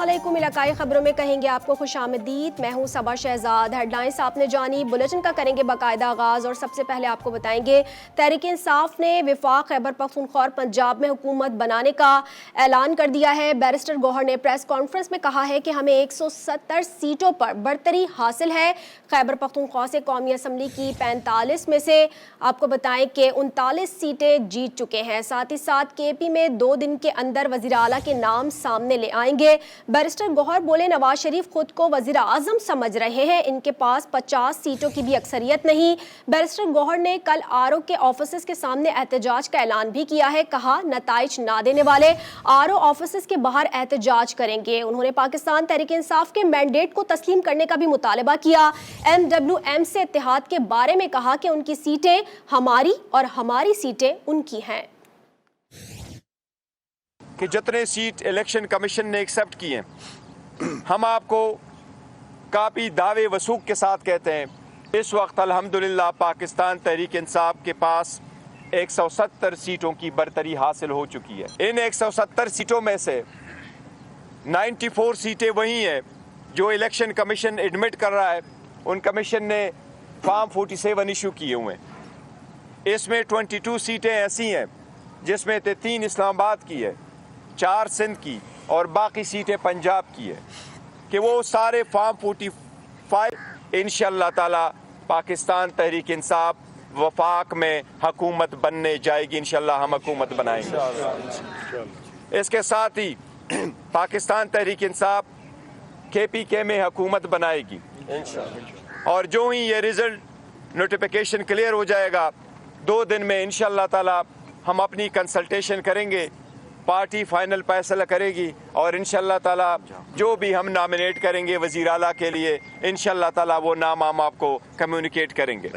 अस्सलामुअलैकुम। इलाकाई खबरों में कहेंगे आपको खुशामदीद। मैं हूं सबा शहजाद। हेडलाइंस आपने जानी, बुलेटिन का करेंगे बाकायदा आगाज़। और सबसे पहले आपको बताएंगे तहरीक इंसाफ ने वफाक खैबर पख्तूनख्वा और पंजाब में हुकूमत बनाने का ऐलान कर दिया है। बैरिस्टर गौहर ने प्रेस कॉन्फ्रेंस में कहा है कि हमें 170 सीटों पर बरतरी हासिल है। खैबर पख्तूनख्वा से कौमी असम्बली की 45 में से आपको बताएं कि 39 सीटें जीत चुके हैं। साथ ही साथ केपी में 2 दिन के अंदर वज़ीर आला के नाम सामने ले आएंगे। बैरिस्टर गौहर बोले, नवाज शरीफ खुद को वज़ीर आज़म समझ रहे हैं, इनके पास 50 सीटों की भी अक्सरियत नहीं। बैरिस्टर गौहर ने कल आरओ के ऑफिसर्स के सामने एहतजाज का ऐलान भी किया है। कहा, नताइज ना देने वाले आरओ ऑफिसर्स के बाहर एहतजाज करेंगे। उन्होंने पाकिस्तान तहरीक इंसाफ के मैंडेट को तस्लीम करने का भी मुतालबा किया। MWM से इत्तेहाद के बारे में कहा कि उनकी सीटें हमारी और हमारी सीटें उनकी हैं। कि जितने सीट इलेक्शन कमीशन ने एक्सेप्ट किए हम आपको काफ़ी दावे वसूख के साथ कहते हैं, इस वक्त अल्हम्दुलिल्लाह पाकिस्तान तहरीक इंसाफ के पास 170 सीटों की बरतरी हासिल हो चुकी है। इन 170 सीटों में से 94 सीटें वही हैं जो इलेक्शन कमीशन एडमिट कर रहा है। उन कमीशन ने फॉर्म 47 इशू किए हुए हैं। इसमें 22 सीटें ऐसी हैं जिसमें 3 इस्लामाबाद की है, 4 सिंध की और बाकी सीटें पंजाब की है कि वो सारे फॉर्म 45 इंशाअल्लाह ताला पाकिस्तान तहरीक इंसाफ वफाक में हुकूमत बनने जाएगी। इंशाअल्लाह हम हुकूमत बनाएंगे। इसके साथ ही पाकिस्तान तहरीक इंसाफ KPK में हुकूमत बनाएगी और जो ही ये रिजल्ट नोटिफिकेशन क्लियर हो जाएगा 2 दिन में इंशाअल्लाह ताला हम अपनी कंसल्टेशन करेंगे, पार्टी फाइनल फैसला करेगी और इंशाअल्लाह ताला जो भी हम नॉमिनेट करेंगे वज़ीर आला के लिए इंशाअल्लाह ताला वो नाम हम आपको कम्युनिकेट करेंगे।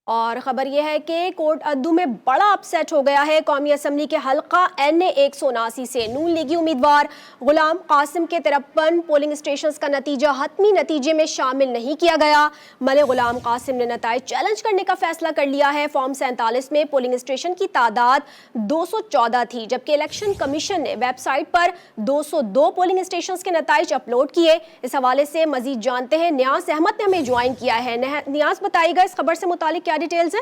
और ख़बर यह है कि कोट अद्दू में बड़ा अपसेट हो गया है। कौमी असम्बली के हल्का NA 179 से नून लीगी उम्मीदवार गुलाम कासिम के 53 पोलिंग स्टेशंस का नतीजा हतमी नतीजे में शामिल नहीं किया गया। मले गुलाम कासिम ने नताइज चैलेंज करने का फैसला कर लिया है। फॉर्म 47 में पोलिंग स्टेशन की तादाद 214 थी, जबकि इलेक्शन कमीशन ने वेबसाइट पर 202 पोलिंग स्टेशंस के नताइज अपलोड किए। इस हवाले से मजीद जानते हैं, नियाज अहमद ने हमें ज्वाइन किया है। नियाज, बताइएगा इस खबर से मुतालिक क्या डिटेल्स है?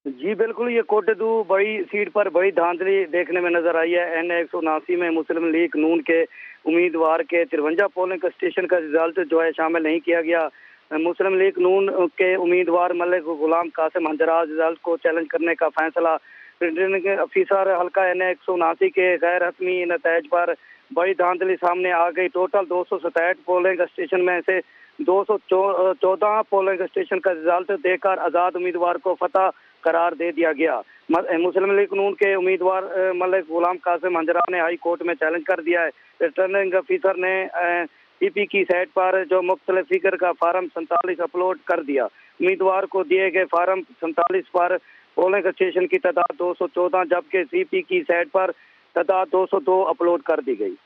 जी बिल्कुल, ये कोटदू बड़ी सीट पर बड़ी धांधली देखने में नजर आई है। NA 179 में मुस्लिम लीग नून के उम्मीदवार के 53 पोलिंग स्टेशन का रिजल्ट जो है शामिल नहीं किया गया। मुस्लिम लीग नून के उम्मीदवार मलिक गुलाम कासिम हंजराज रिजल्ट को चैलेंज करने का फैसला रिटर्निंग अफीसर हल्का NA 179 के गैर हतमी नतज पर बड़ी धांधली सामने आ गई। टोटल 267 पोलिंग स्टेशन में से 214 पोलिंग स्टेशन का रिजल्ट देकर आज़ाद उम्मीदवार को फतह करार दे दिया गया। मुस्लिम लीग नून के उम्मीदवार मलिक गुलाम कासिम हंजरा ने हाई कोर्ट में चैलेंज कर दिया है। रिटर्निंग अफीसर ने EP की साइट पर जो मुख्तलिफ फिगर का फार्म 47 अपलोड कर दिया। उम्मीदवार को दिए गए फार्म 47 पर पोलिंग स्टेशन की तादाद 214 जबकि CP की साइट पर तादाद 202 अपलोड कर दी गई।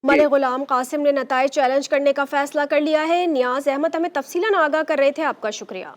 मलिक गुलाम कासिम ने नताइज चैलेंज करने का फैसला कर लिया है। नियाज अहमद हमें तफसीलन आगाह कर रहे थे, आपका शुक्रिया।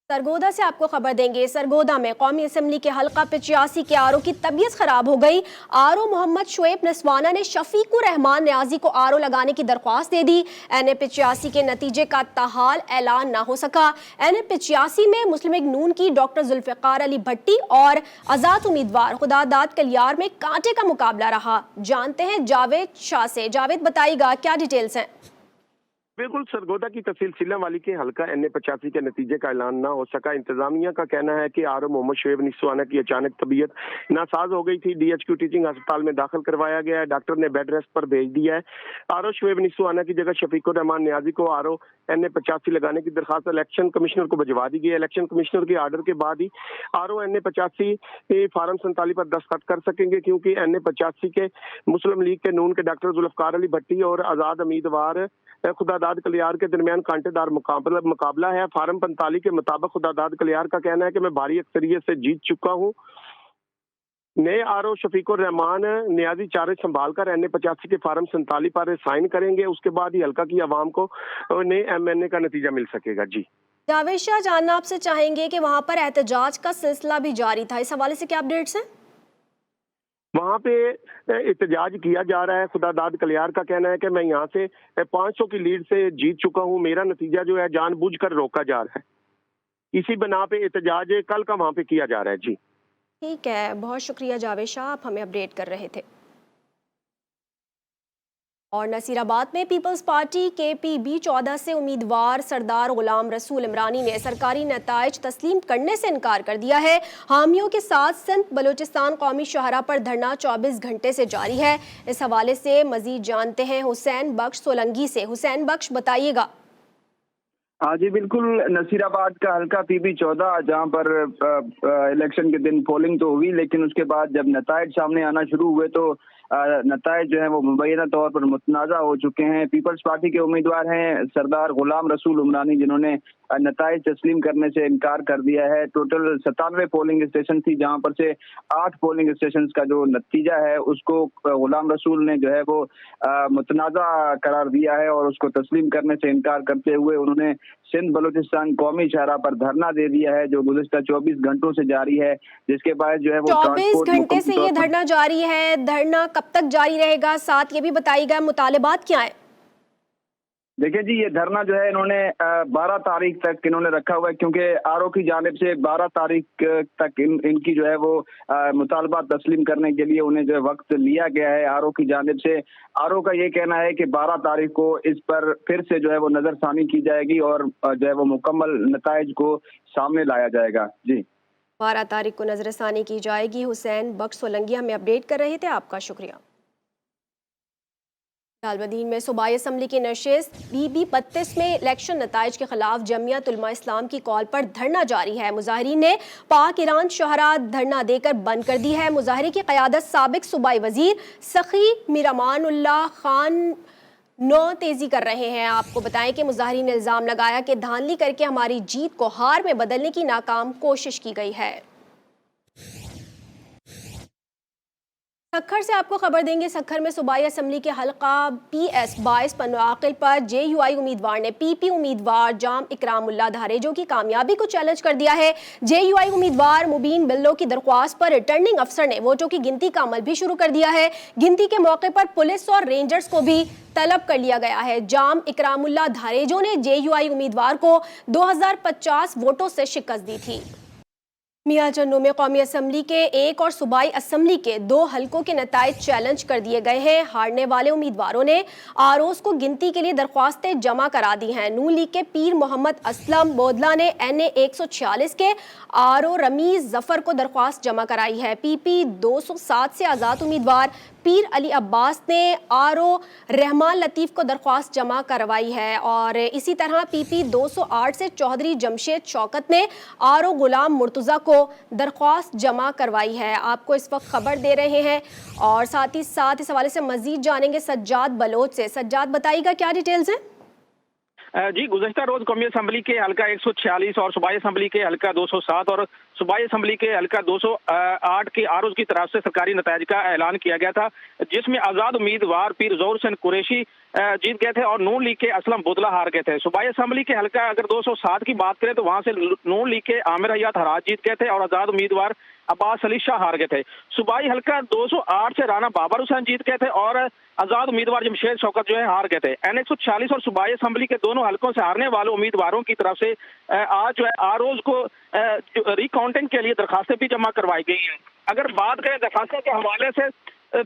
सरगोदा से आपको खबर देंगे। सरगोदा में कौमी असम्बली के हल्का 85 के आरओ की तबीयत खराब हो गई। आरओ मोहम्मद शुएब नस्वाना ने शफीकुर रहमान न्याजी को आरओ लगाने की दरख्वास्त दे दी। NA 85 के नतीजे का ताहाल ऐलान ना हो सका। NA 85 में मुस्लिम लीग नून की डॉक्टर जुल्फ़िकार अली भट्टी और आज़ाद उम्मीदवार खुदादाद कलियार में कांटे का मुकाबला रहा। जानते हैं जावेद शाह से। जावेद, बताइएगा क्या डिटेल्स हैं? बिल्कुल, सरगोदा की तहसील सिल्ला वाली के हल्का NA 85 के नतीजे का ऐलान ना हो सका। इंतजामिया का कहना है कि आरओ मोहम्मद शुएब निस्वाना की अचानक तबीयत नासाज हो गई थी। DHQ टीचिंग अस्पताल में दाखिल करवाया गया है। डॉक्टर ने बेड रेस्ट पर भेज दिया है। आरओ शुएब निस्वाना की जगह शफीकुर रहमान न्याजी को आरओ NA 85 लगाने की दरखास्त इलेक्शन कमिश्नर को भिजवा दी गई है। इलेक्शन कमिश्नर के आर्डर के बाद ही आरओ NA 85 फार्म 47 पर दस्तखत कर सकेंगे, क्योंकि NA 85 के मुस्लिम लीग के नून के डॉक्टर जुल्फ़िकार अली भट्टी और आज़ाद उम्मीदवार खुदादाद कलियार के दरमियान कांटेदार मुकाबला है। फार्म 45 के मुताबिक खुदादाद कलियार का कहना है कि मैं भारी अक्सरियत से जीत चुका हूँ। नए आरओ शफीकुर रहमान न्याजी चार्ज संभाल कर NA 85 के फार्म 47 पर साइन करेंगे। उसके बाद ही हल्का की आवाम को नए MNA का नतीजा मिल सकेगा। जी जावेद शाह, जानना आपसे चाहेंगे कि वहां पर एहतजाज का सिलसिला भी जारी था, इस हवाले से क्या अपडेट्स हैं? वहां पे एहतजाज किया जा रहा है। खुदादाद कलियार का कहना है कि मैं यहाँ से 500 की लीड से जीत चुका हूँ, मेरा नतीजा जो है जानबूझकर रोका जा रहा है। इसी बना पे एहतजाज कल का वहां पे किया जा रहा है। जी ठीक है, बहुत शुक्रिया जावेद शाह, आप हमें अपडेट कर रहे थे। और नसीराबाद में पीपल्स पार्टी के PB-14 से उम्मीदवार सरदार गुलाम रसूल इमरानी ने सरकारी नताइज तस्लीम करने से इनकार कर दिया है। हामियों के साथ सिंध बलूचिस्तान कौमी शाहरा पर धरना 24 घंटे से जारी है। इस हवाले से मजीद जानते हैं हुसैन बख्श सोलंगी से। हुसैन बख्श, बताइएगा। हाँ जी, बिल्कुल। नसीराबाद का हल्का PB-14 जहाँ पर इलेक्शन के दिन पोलिंग तो हुई, लेकिन उसके बाद जब नताइज सामने आना शुरू हुए तो नताइज जो है वो मुबैना तौर पर मुतनाज़ा हो चुके हैं। पीपल्स पार्टी के उम्मीदवार हैं सरदार गुलाम रसूल इमरानी, जिन्होंने नताइज तस्लीम करने से इनकार कर दिया है। टोटल 97 पोलिंग स्टेशन थी, जहां पर से 8 पोलिंग स्टेशन का जो नतीजा है उसको गुलाम रसूल ने जो है वो मुतनाज़ा करार दिया है और उसको तस्लीम करने से इनकार करते हुए उन्होंने सिंध बलूचिस्तान कौमी शाहरा पर धरना दे दिया है, जो गुज़िश्ता 24 घंटों से जारी है, जिसके बाद जो है वो 24 घंटे से ये धरना जारी है। धरना कब तक जारी रहेगा? साथ ये भी बताइएगा मुतालिबात क्या है? देखिए जी, ये धरना जो है इन्होंने 12 तारीख तक इन्होंने रखा हुआ है, क्योंकि आरओ की जानिब से 12 तारीख तक इनकी जो है वो मुतालबा तस्लीम करने के लिए उन्हें जो है वक्त लिया गया है आरओ की जानिब से। आरओ का ये कहना है कि 12 तारीख को इस पर फिर से जो है वो नजरसानी की जाएगी और जो है वो मुकम्मल नताइज को सामने लाया जाएगा। जी, 12 तारीख को नजरसानी की जाएगी। हुसैन बख्श सोलंगी हमें अपडेट कर रहे थे, आपका शुक्रिया। दालबदीन में सूबाई असम्बली की नशिस्त BB-32 में इलेक्शन नताइज के खिलाफ जमियत उलमा इस्लाम की कॉल पर धरना जारी है। मुजाहिरीन ने पाक ईरान शहरा धरना देकर बंद कर दी है। मुजाहरे की क़यादत साबिक सूबाई वजीर सखी मीरामानुल्लाह खान नौ तेजी कर रहे हैं। आपको बताएं कि मुजाहिरीन ने इल्ज़ाम लगाया कि धांधली करके हमारी जीत को हार में बदलने की नाकाम कोशिश की गई है। सखर से आपको खबर देंगे। सखर में सूबाई असम्बली के हल्का PS-22 पर मुआक़िल पर JUI उम्मीदवार ने PP उम्मीदवार जाम इकरामुल्लाह धारेजो की कामयाबी को चैलेंज कर दिया है। JUI उम्मीदवार मुबीन बिल्लो की दरख्वास्त पर रिटर्निंग अफसर ने वोटों की गिनती का अमल भी शुरू कर दिया है। गिनती के मौके पर पुलिस और रेंजर्स को भी तलब कर लिया गया है। जाम इकरामुल्लाह धारेजो ने JUI उम्मीदवार को 2050 वोटों से शिकस्त दी थी। मियां चन्नू में कौमी असम्बली के एक और सूबाई असम्बली के 2 हलकों के नताइज चैलेंज कर दिए गए हैं। हारने वाले उम्मीदवारों ने आरोज को गिनती के लिए दरख्वास्तें जमा करा दी हैं। नून लीग के पीर मोहम्मद असलम बोदला ने NA 146 के RO रमीज जफर को दरख्वास्त जमा कराई है। PP 207 से आज़ाद उम्मीदवार पीर अली अब्बास ने RO रहमान लतीफ़ को दरख्वास्त जमा करवाई है। और इसी तरह PP 208 से चौधरी जमशेद शौकत ने RO गुलाम मुर्तज़ा को दरख्वास्त जमा करवाई है। आपको इस वक्त खबर दे रहे हैं और साथ ही साथ इस हवाले से मजीद जानेंगे सज्जाद बलोच से। सज्जाद, बताइएगा क्या डिटेल्स हैं? जी, गुज़श्ता रोज कौमी असम्बली के हल्का 146 और सूबाई असम्बली के हल्का 207 और सूबाई असम्बली के हल्का 208 के आरोज की तरफ से सरकारी नताइज का ऐलान किया गया था, जिसमें आज़ाद उम्मीदवार पीर ज़ोहर हुसैन कुरैशी जीत गए थे और नून लीग के असलम बुदला हार गए थे। सूबाई असम्बली के हल्का अगर 207 की बात करें तो वहां से नून लीग के आमिर हयात हराज जीत गए थे और आज़ाद उम्मीदवार अब्बास अली शाह हार गए थे। सूबाई हल्का 208 से राना बाबर हुसैन जीत गए थे और आज़ाद उम्मीदवार जमशेद शौकत जो है हार गए थे। NA 146 और सूबाई असम्बली के दोनों हलकों से हारने वाले उम्मीदवारों की तरफ से आज जो है आरोज को रिकाउंटिंग के लिए दरखास्तें भी जमा करवाई गई हैं। अगर बात करें दरखास्तों के हवाले से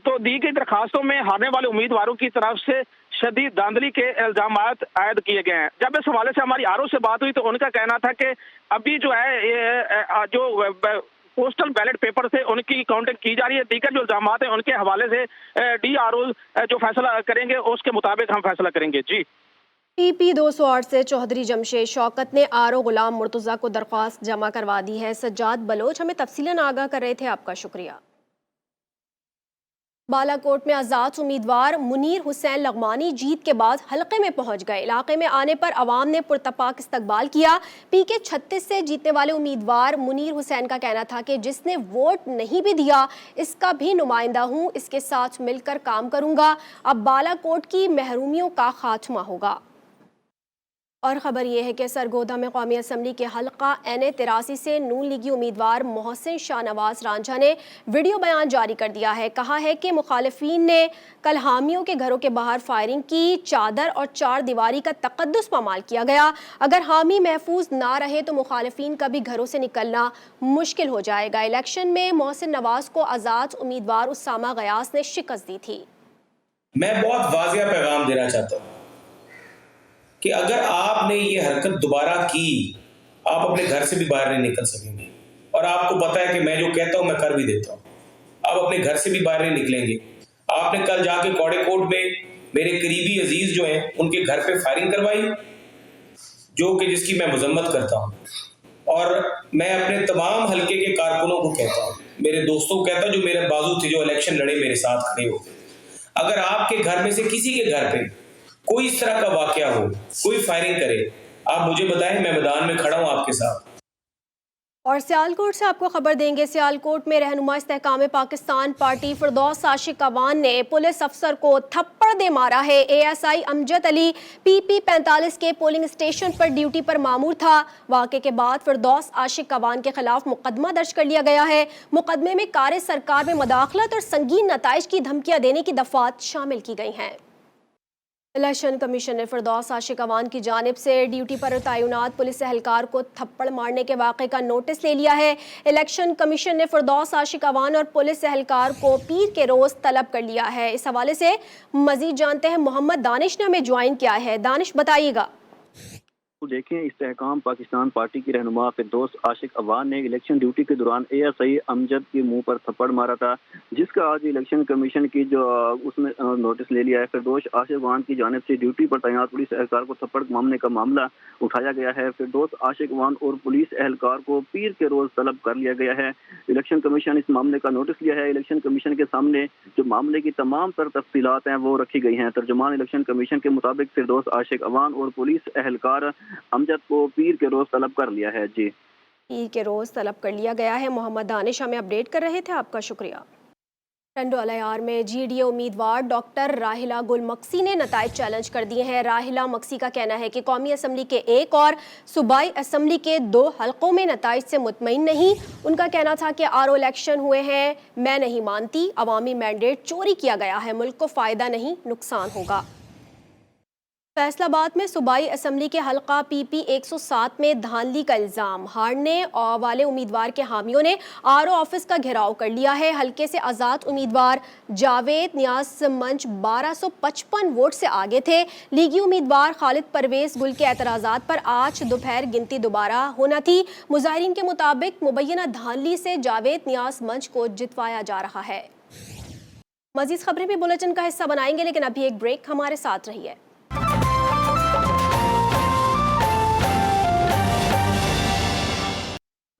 तो दी गई दरखास्तों में हारने वाले उम्मीदवारों की तरफ से शदीद धांधली के इल्जाम आयद किए गए हैं। जब इस हवाले से हमारी आरओ से बात हुई तो उनका कहना था कि अभी जो है जो पोस्टल बैलेट पेपर से उनकी काउंटिंग की जा रही है, दीगर जो इल्जाम है उनके हवाले से DRO जो फैसला करेंगे उसके मुताबिक हम फैसला करेंगे। जी, PP 208 से चौधरी जमशेद शौकत ने RO गुलाम मुर्तज़ा को दरख्वास्त जमा करवा दी है। सज्जाद बलोच हमें तफसीलन आगाह कर रहे थे, आपका शुक्रिया। बालाकोट में आज़ाद उम्मीदवार मुनीर हुसैन लगमानी जीत के बाद हलके में पहुंच गए। इलाके में आने पर आवाम ने पुरतपाक इस्तकबाल किया। PK 36 से जीतने वाले उम्मीदवार मुनीर हुसैन का कहना था कि जिसने वोट नहीं भी दिया इसका भी नुमाइंदा हूं, इसके साथ मिलकर काम करूंगा। अब बालाकोट की महरूमियों का खात्मा होगा। اور خبر یہ ہے کہ سرگودا میں قومی اسمبلی کے حلقہ N83 سے نون لیگی امیدوار محسن شاہ نواز رانجھا نے ویڈیو بیان جاری کر دیا ہے۔ کہا ہے کہ مخالفین نے کل حامیوں کے گھروں کے باہر فائرنگ کی، چادر اور چار دیواری کا تقدس پامال کیا گیا۔ اگر حامی محفوظ نہ رہے تو مخالفین کا بھی گھروں سے نکلنا مشکل ہو جائے گا۔ الیکشن میں محسن نواز کو آزاد امیدوار اسامہ غیاث نے شکست دی تھی۔ میں بہت واضح پیغام دینا چاہتا ہوں کہ اگر آپ نے یہ حرکت دوبارہ کی، آپ اپنے گھر سے بھی باہر نہیں نکل سکیں گے، اور آپ کو پتا ہے کہ میں جو کہتا ہوں میں کر بھی دیتا ہوں۔ آپ اپنے گھر سے بھی باہر نہیں نکلیں گے۔ آپ نے کل جا کے کوڑے کوٹ میں میرے قریبی عزیز جو ہیں ان کے گھر پہ فائرنگ کروائی، جو کہ جس کی میں مذمت کرتا ہوں، اور میں اپنے تمام حلقے کے کارکنوں کو کہتا ہوں، میرے دوستوں کو کہتا ہوں جو میرے بازو تھے، جو الیکشن لڑے میرے ساتھ کھڑے ہو، اگر آپ کے گھر میں سے کسی کے گھر پہ کوئی اس طرح کا واقعہ ہو، کوئی فائرنگ کرے، آپ مجھے بتائیں، میں میدان میں کھڑا ہوں آپ کے ساتھ۔ اور سیالکوٹ سے آپ کو خبر دیں گے، سیالکوٹ میں رہنما استحکام پاکستان پارٹی فردوس عاشق اعوان نے پولیس افسر کو تھپڑ دے مارا ہے۔ ASI امجد علی PP 45 کے پولنگ اسٹیشن پر ڈیوٹی پر مامور تھا۔ واقعے کے بعد فردوس عاشق اعوان کے خلاف مقدمہ درج کر لیا گیا ہے۔ مقدمے میں کار سرکار میں مداخلت اور سنگین نتائج کی دھمکیاں دینے کی دفعات شامل کی گئی ہیں۔ الیکشن کمیشن نے فردوس عاشق اعوان کی جانب سے ڈیوٹی پر تعینات پولیس اہلکار کو تھپڑ مارنے کے واقعے کا نوٹس لے لیا ہے۔ الیکشن کمیشن نے فردوس عاشق اعوان اور پولیس اہلکار کو پیر کے روز طلب کر لیا ہے۔ اس حوالے سے مزید جانتے ہیں، محمد دانش نے ہمیں جوائن کیا ہے۔ دانش بتائیے گا۔ دیکھیں، استحکام پاکستان پارٹی کی رہنما فردوس عاشق اعوان نے الیکشن ڈیوٹی کے دوران ASI امجد کے منہ پر تھپڑ مارا تھا، جس کا آج الیکشن کمیشن کی جو اس نے نوٹس لے لیا ہے۔ فردوس عاشق اعوان کی جانب سے ڈیوٹی پر تعینات پولیس اہلکار کو تھپڑ مارنے کا معاملہ اٹھایا گیا ہے۔ فردوس عاشق اعوان اور پولیس اہلکار کو پیر کے روز طلب کر لیا گیا ہے۔ الیکشن کمیشن اس معاملے کا نوٹس لیا ہے۔ الیکشن کمیشن کے سامنے جو معاملے کی تمام تر تفصیلات ہیں وہ رکھی گئی ہیں۔ ترجمان الیکشن کمیشن کے مطابق فردوس عاشق اعوان اور پولیس اہلکار امجد کو پیر کے روز طلب کر لیا ہے۔ جی، پیر کے روز طلب کر لیا گیا ہے۔ محمد دانش ہمیں اپڈیٹ کر رہے تھے، آپ کا شکریہ۔ ٹنڈو الیار میں GDA امیدوار ڈاکٹر راحلہ گل مکسی نے نتائج چیلنج کر دیے ہیں۔ راحلہ مکسی کا کہنا ہے کہ قومی اسمبلی کے 1 اور صوبائی اسمبلی کے 2 حلقوں میں نتائج سے مطمئن نہیں۔ ان کا کہنا تھا کہ RO الیکشن ہوئے ہیں، میں نہیں مانتی، عوامی مینڈیٹ چوری کیا گیا ہے، ملک کو فائدہ نہیں نقصان ہوگا۔ فیصل آباد میں صوبائی اسمبلی کے حلقہ PP 107 میں دھاندلی کا الزام، ہارنے والے امیدوار کے حامیوں نے RO آفس کا گھیراؤ کر لیا ہے۔ حلقے سے آزاد امیدوار جاوید نیاز منچ 1255 ووٹ سے آگے تھے۔ لیگی امیدوار خالد پرویز گل کے اعتراضات پر آج دوپہر گنتی دوبارہ ہونا تھی۔ مظاہرین کے مطابق مبینہ دھاندلی سے جاوید نیاز منچ کو جتوایا جا رہا ہے۔ مزید خبریں بھی بلیٹن کا حصہ بنائیں گے، لیکن ابھی ایک بریک، ہمارے ساتھ رہیے۔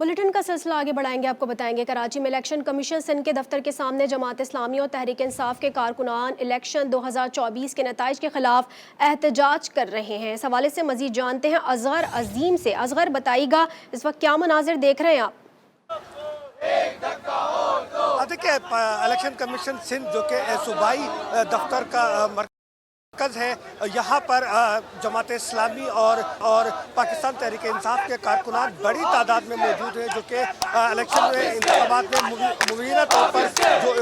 بلیٹن کا سلسلہ آگے بڑھائیں گے، آپ کو بتائیں گے کراچی میں الیکشن کمیشن سندھ کے دفتر کے سامنے جماعت اسلامی اور تحریک انصاف کے کارکنان الیکشن 2024 کے نتائج کے خلاف احتجاج کر رہے ہیں۔ اس حوالے سے مزید جانتے ہیں اصغر عظیم سے۔ اصغر بتائیے گا اس وقت کیا مناظر دیکھ رہے ہیں آپ؟ دیکھیں، الیکشن کمیشن سندھ جو کہ صوبائی دفتر کا مرکز ہے، یہاں پر جماعت اسلامی اور پاکستان تحریک انصاف کے کارکنان بڑی تعداد میں موجود ہیں، جو کہ الیکشن میں انتخابات میں مبینہ طور پر جو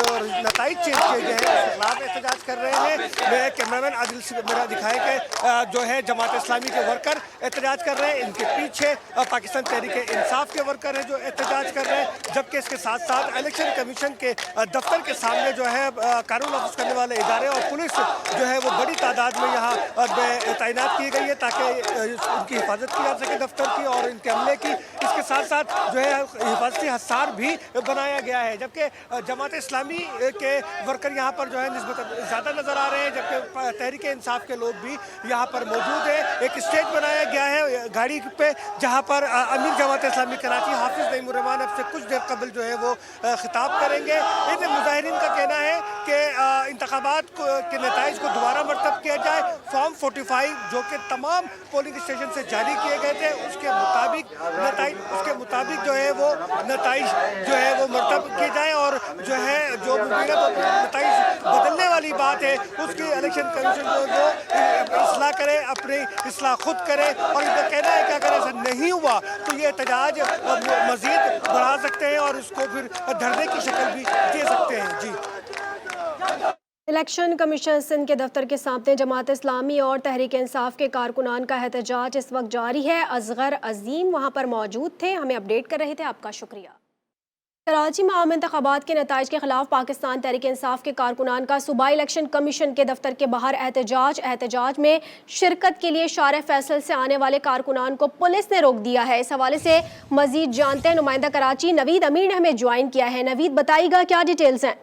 نتائج چینج کیے گئے ہیں اس کے خلاف احتجاج کر رہے ہیں۔ میں کیمرامین عادل سے میرا دکھائے کہ جو ہے جماعت اسلامی کے ورکر احتجاج کر رہے ہیں، ان کے پیچھے پاکستان تحریک انصاف کے ورکر ہیں جو احتجاج کر رہے ہیں، جبکہ اس کے ساتھ ساتھ الیکشن کمیشن کے دفتر کے سامنے جو ہے قانون نافذ کرنے والے ادارے اور پولیس جو ہے وہ بڑی تعداد میں یہاں تعینات کی گئی ہے تاکہ ان کی حفاظت کی جا سکے دفتر کی اور ان کے عملے کی۔ اس کے ساتھ ساتھ جو ہے حفاظتی حصار بھی بنایا گیا ہے، جبکہ جماعت اسلامی کے ورکر یہاں پر جو ہے نسبتاً زیادہ نظر آ رہے ہیں، جبکہ تحریک انصاف کے لوگ بھی یہاں پر موجود ہیں۔ ایک اسٹیج بنایا گیا ہے گاڑی پہ، جہاں پر امیر جماعت اسلامی کراچی حافظ نعیم الرحمان اب سے کچھ دیر قبل جو ہے وہ خطاب کریں گے۔ ان مظاہرین کا کہنا ہے کہ انتخابات کے نتائج کو دوبارہ مرتب کیا جائے۔ فارم 45 جو کہ تمام پولنگ اسٹیشن سے جاری کیے گئے تھے، اس کے مطابق جو ہے وہ نتائج جو ہے وہ مرتب کیے جائیں، اور جو ہے جو مبینہ نتائج بدلنے والی بات ہے اس کی الیکشن کمیشن جو اصلاح करें, अपनी इस्लाह खुद करें। और इनका कहना है कि अगर ऐसा नहीं हुआ तो ये एहतजाज मज़ीद बढ़ा सकते हैं और इसको फिर धरने की शक्ल भी दे सकते हैं। जी, इलेक्शन कमीशन सिंध के दफ्तर के सामने जमात इस्लामी और तहरीक इंसाफ के कारकुनान का एहतजाज इस वक्त जारी है। असगर अजीम वहाँ पर मौजूद थे, हमें अपडेट कर रहे थे, आपका शुक्रिया। कराची में आम इंतखाबात के नताइज के खिलाफ पाकिस्तान तहरीक इंसाफ के कारकुनान का सूबाई इलेक्शन कमीशन के दफ्तर के बाहर एहतजाज में शिरकत के लिए शार फैसल से आने वाले कारकुनान को पुलिस ने रोक दिया है। इस हवाले से मजीद जानते हैं नुमाइंदा कराची नवीद अमीर ने हमें ज्वाइन किया है। नवीद, बताइएगा क्या डिटेल्स हैं?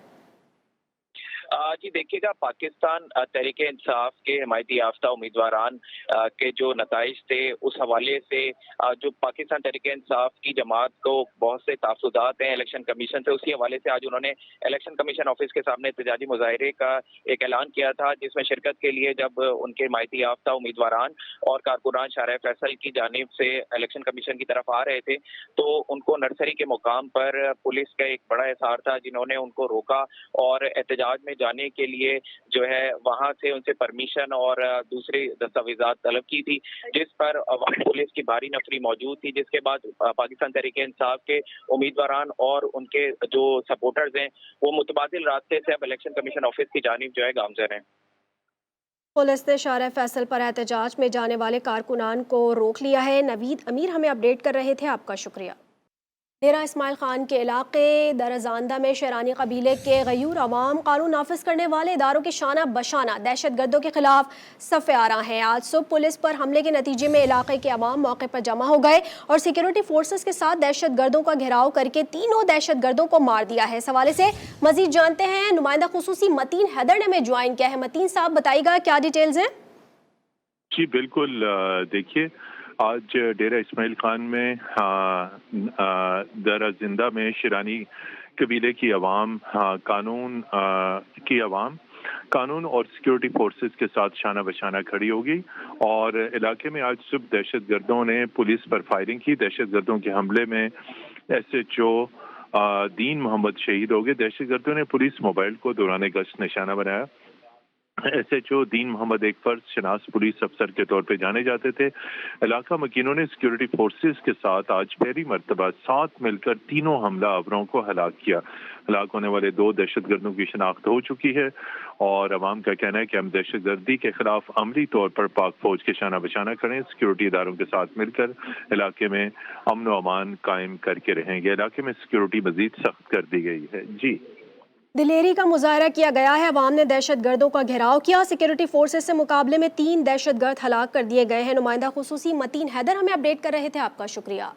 जी देखिएगा, पाकिस्तान तहरीक इंसाफ के हिमायती याफ्ता उम्मीदवारान के जो नताइज थे उस हवाले से जो पाकिस्तान तहरीक इंसाफ की जमात को बहुत से तासुदात हैं इलेक्शन कमीशन से, उसी हवाले से आज उन्होंने इलेक्शन कमीशन ऑफिस के सामने एहतजाजी मुजाहरे का एक ऐलान किया था, जिसमें शिरकत के लिए जब उनके हिमायती याफ्ता उम्मीदवारान और कारकुनान शार फैसल की जानिब से इलेक्शन कमीशन की तरफ आ रहे थे तो उनको नर्सरी के मुकाम पर पुलिस का एक बड़ा एहसार था, जिन्होंने उनको रोका और एहतजाज में जाने के लिए जो है वहां से उनसे परमिशन और दूसरे दस्तावेजात तलब की थी, जिस पर पुलिस की भारी नफरी मौजूद थी, जिसके बाद पाकिस्तान तहरीक इंसाफ के उम्मीदवारान और उनके जो सपोर्टर्स हैं वो मुतबादिल रास्ते से अब इलेक्शन कमीशन ऑफिस की जानिब जो है गामजन है। पुलिस ने शार फैसल पर एहतजाज में जाने वाले कारकुनान को रोक लिया है। नवीद अमीर हमें अपडेट कर रहे थे, आपका शुक्रिया। डेरा इस्माइल खान के इलाके दरजांदा में शेरानी कबीले के गयूर अवाम कानून नाफिज करने वाले इदारों के शाना बशाना दहशत गर्दों के खिलाफ सफ़े आ रहा है। आज सुबह पुलिस पर हमले के नतीजे में इलाके के अवाम मौके पर जमा हो गए और सिक्योरिटी फोर्सेस के साथ दहशत गर्दों का घेराव करके तीनों दहशत गर्दों को मार दिया है। इस हवाले से मजीद जानते हैं नुमाइंदा खुसूसी मतीन हैदर ने हमें ज्वाइन किया है। मतीन साहब, बताइएगा क्या डिटेल्स हैं? जी बिल्कुल, देखिए आज डेरा इस्माइल खान में दरजिंदा में शिरानी कबीले की आवाम कानून और सिक्योरिटी फोर्सेस के साथ शाना बशाना खड़ी होगी और इलाके में आज सुबह दहशत गर्दों ने पुलिस पर फायरिंग की। दहशत गर्दों के हमले में SHO दीन मोहम्मद शहीद हो गए। दहशत गर्दों ने पुलिस मोबाइल को दौरान गश्त निशाना बनाया। SHO दीन मोहम्मद एक फर्ज शनास पुलिस अफसर के तौर पे जाने जाते थे। इलाका मकीनों ने सिक्योरिटी फोर्सेस के साथ आज पहली मरतबा साथ मिलकर तीनों हमला आवरों को हलाक किया। हलाक होने वाले 2 दहशत गर्दों की शनाख्त हो चुकी है और अवाम का कहना है कि हम दहशत गर्दी के खिलाफ अमली तौर पर पाक फौज के शाना बशाना करें, सिक्योरिटी इदारों के साथ मिलकर इलाके में अमन व अमान कायम करके रहेंगे। इलाके में सिक्योरिटी मजीद सख्त कर दी गई है। जी, दिलेरी का मुजाहरा किया गया है। अवाम ने दहशत गर्दों का घेराव किया। सिक्योरिटी फोर्सेस से मुकाबले में 3 दहशत गर्द हलाक कर दिए गए हैं। नुमाइंदा खुसूसी मतीन हैदर हमें अपडेट कर रहे थे, आपका शुक्रिया।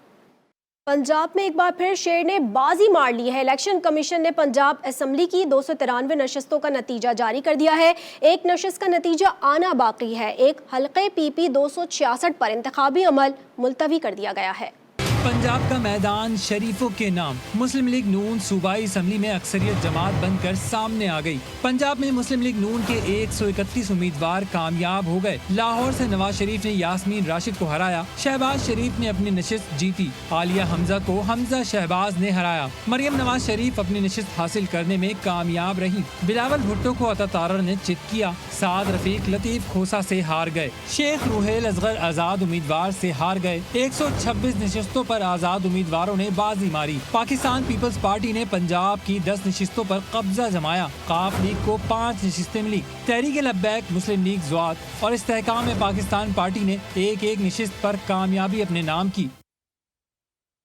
पंजाब में एक बार फिर शेर ने बाजी मार ली है। इलेक्शन कमीशन ने पंजाब असम्बली की 293 नशस्तों का नतीजा जारी कर दिया है। एक नशस्त का नतीजा आना बाकी है। एक हल्के PP 266 पर इंतखाबी अमल मुलतवी कर दिया गया है। पंजाब का मैदान शरीफों के नाम मुस्लिम लीग नून सूबाई असम्बली में अक्सरियत जमात बनकर सामने आ गई। पंजाब में मुस्लिम लीग नून के 131 उम्मीदवार कामयाब हो गए। लाहौर से नवाज शरीफ ने यास्मीन राशिद को हराया। शहबाज शरीफ ने अपनी नशिस्त जीती। आलिया हमजा को हमजा शहबाज ने हराया। मरियम नवाज शरीफ अपनी नशिस्त हासिल करने में कामयाब रही। बिलावल भुट्टो को अता तारर ने चित किया। साद रफीक लतीफ खोसा से हार गए। शेख रुहेल असगर आजाद उम्मीदवार से हार गए। 126 नशिस्तों पर आजाद उम्मीदवारों ने बाजी मारी। पाकिस्तान पीपल्स पार्टी ने पंजाब की 10 नशिस्तों पर कब्जा जमाया। काफ लीग को 5 नशिस्तें मिली। तहरीक लब्बैक, मुस्लिम लीग ज़वात और इस्तेहकाम में पाकिस्तान पार्टी ने एक नशिस्त पर कामयाबी अपने नाम की।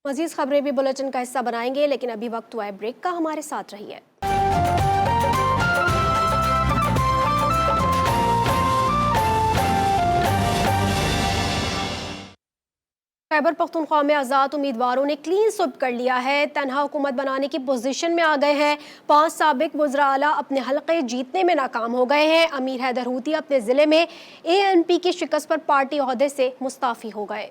मज़ीद खबरें भी बुलेटिन का हिस्सा बनाएंगे, लेकिन अभी वक्त हुआ है ब्रेक का। हमारे साथ रहिए। खैबर पख्तूनख्वा में आज़ाद उम्मीदवारों ने क्लीन स्वीप कर लिया है। तनहा हुकूमत बनाने की पोजीशन में आ गए हैं। 5 साबिक वज़रा आला अपने हलक़े जीतने में नाकाम हो गए हैं। अमीर हैदर हूती अपने ज़िले में ANP की शिकस्त पर पार्टी ओहदे से मुस्ताफ़ी हो गए।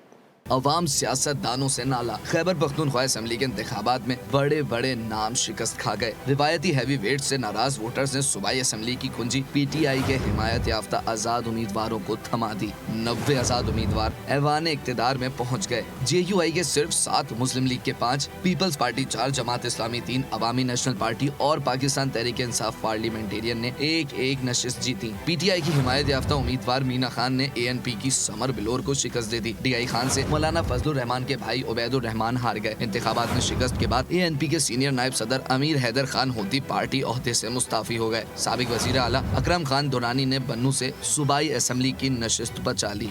عوام سیاست دانوں سے نالا۔ خیبر پختونخوا اسمبلی کے انتخابات میں بڑے بڑے نام شکست کھا گئے۔ روایتی ہیوی ویٹ سے ناراض ووٹرز نے صوبائی اسمبلی کی کنجی پی ٹی آئی کے حمایت یافتہ آزاد امیدواروں کو تھما دی۔ 90 آزاد امیدوار ایوان اقتدار میں پہنچ گئے۔ جے یو آئی کے صرف 7، مسلم لیگ کے 5، پیپلز پارٹی 4، جماعت اسلامی 3، عوامی نیشنل پارٹی اور پاکستان تحریک انصاف پارلیمنٹیرین نے ایک نشست جیتی۔ پی ٹی آئی کی حمایت یافتہ امیدوار مینا خان نے اے این پی کی سمر بلور کو شکست دے دی۔ ڈی آئی خان سے مولانا فضل الرحمان کے بھائی عبید الرحمان ہار گئے۔ انتخابات میں شکست کے بعد اے این پی کے سینئر نائب صدر امیر حیدر خان ہوتی پارٹی عہدے سے مستعفی ہو گئے۔ سابق وزیر اعلیٰ اکرم خان دورانی نے بنو سے صوبائی اسمبلی کی نشست بچا لی۔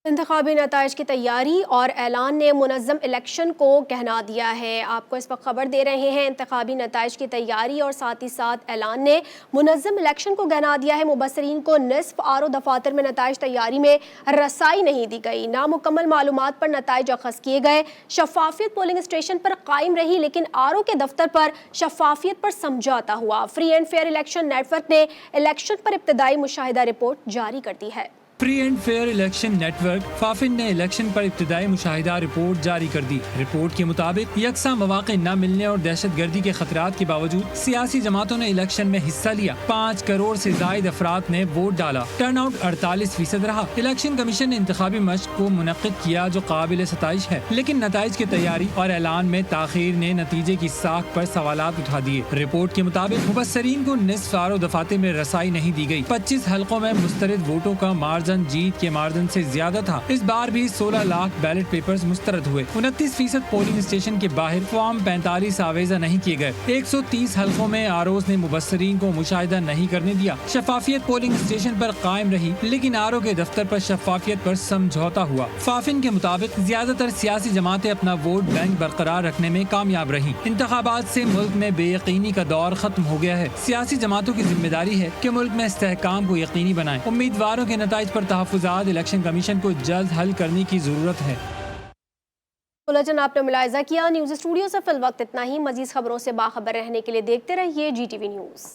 انتخابی نتائج کی تیاری اور اعلان نے منظم الیکشن کو گہنا دیا ہے۔ آپ کو اس وقت خبر دے رہے ہیں، انتخابی نتائج کی تیاری اور ساتھ ہی ساتھ اعلان نے منظم الیکشن کو گہنا دیا ہے۔ مبصرین کو نصف آر او دفاتر میں نتائج تیاری میں رسائی نہیں دی گئی۔ نامکمل معلومات پر نتائج اخذ کیے گئے۔ شفافیت پولنگ اسٹیشن پر قائم رہی، لیکن آر او کے دفتر پر شفافیت پر سمجھوتا ہوا۔ Free and fair election network نے الیکشن پر ابتدائی مشاہدہ رپورٹ جاری کر دی ہے۔ Free and fair election network FAFEN نے الیکشن پر ابتدائی مشاہدہ رپورٹ جاری کر دی۔ رپورٹ کے مطابق یکساں مواقع نہ ملنے اور دہشت گردی کے خطرات کے باوجود سیاسی جماعتوں نے الیکشن میں حصہ لیا۔ 5 کروڑ سے زائد افراد نے ووٹ ڈالا۔ ٹرن آؤٹ 48% رہا۔ الیکشن کمیشن نے انتخابی مشق کو منعقد کیا جو قابل ستائش ہے، لیکن نتائج کی تیاری اور اعلان میں تاخیر نے نتیجے کی ساخت پر سوالات اٹھا دیے۔ رپورٹ کے مطابق مبصرین کو نصف آر او دفاتر میں رسائی نہیں دی گئی۔ 25 حلقوں میں مسترد ووٹوں کا مارجن جیت کے مارجن سے زیادہ تھا۔ اس بار بھی 16 لاکھ بیلٹ پیپرز مسترد ہوئے۔ 29% پولنگ اسٹیشن کے باہر فارم 45 آویزہ نہیں کیے گئے۔ 130 حلقوں میں آر اوز نے مبصرین کو مشاہدہ نہیں کرنے دیا۔ شفافیت پولنگ اسٹیشن پر قائم رہی، لیکن آر او کے دفتر پر شفافیت پر سمجھوتا ہوا۔ فافن کے مطابق زیادہ تر سیاسی جماعتیں اپنا ووٹ بینک برقرار رکھنے میں کامیاب رہیں۔ انتخابات سے ملک میں بے یقینی کا دور ختم ہو گیا ہے۔ سیاسی جماعتوں کی ذمہ داری ہے کہ ملک میں استحکام کو یقینی بنائیں۔ امیدواروں کے نتائج پر تحفظات الیکشن کمیشن کو جلد حل کرنے کی ضرورت ہے۔ بلیٹن آپ نے ملاحظہ کیا۔ نیوز اسٹوڈیو سے فی الوقت اتنا ہی۔ مزید خبروں سے باخبر رہنے کے لیے دیکھتے رہیے GTV نیوز۔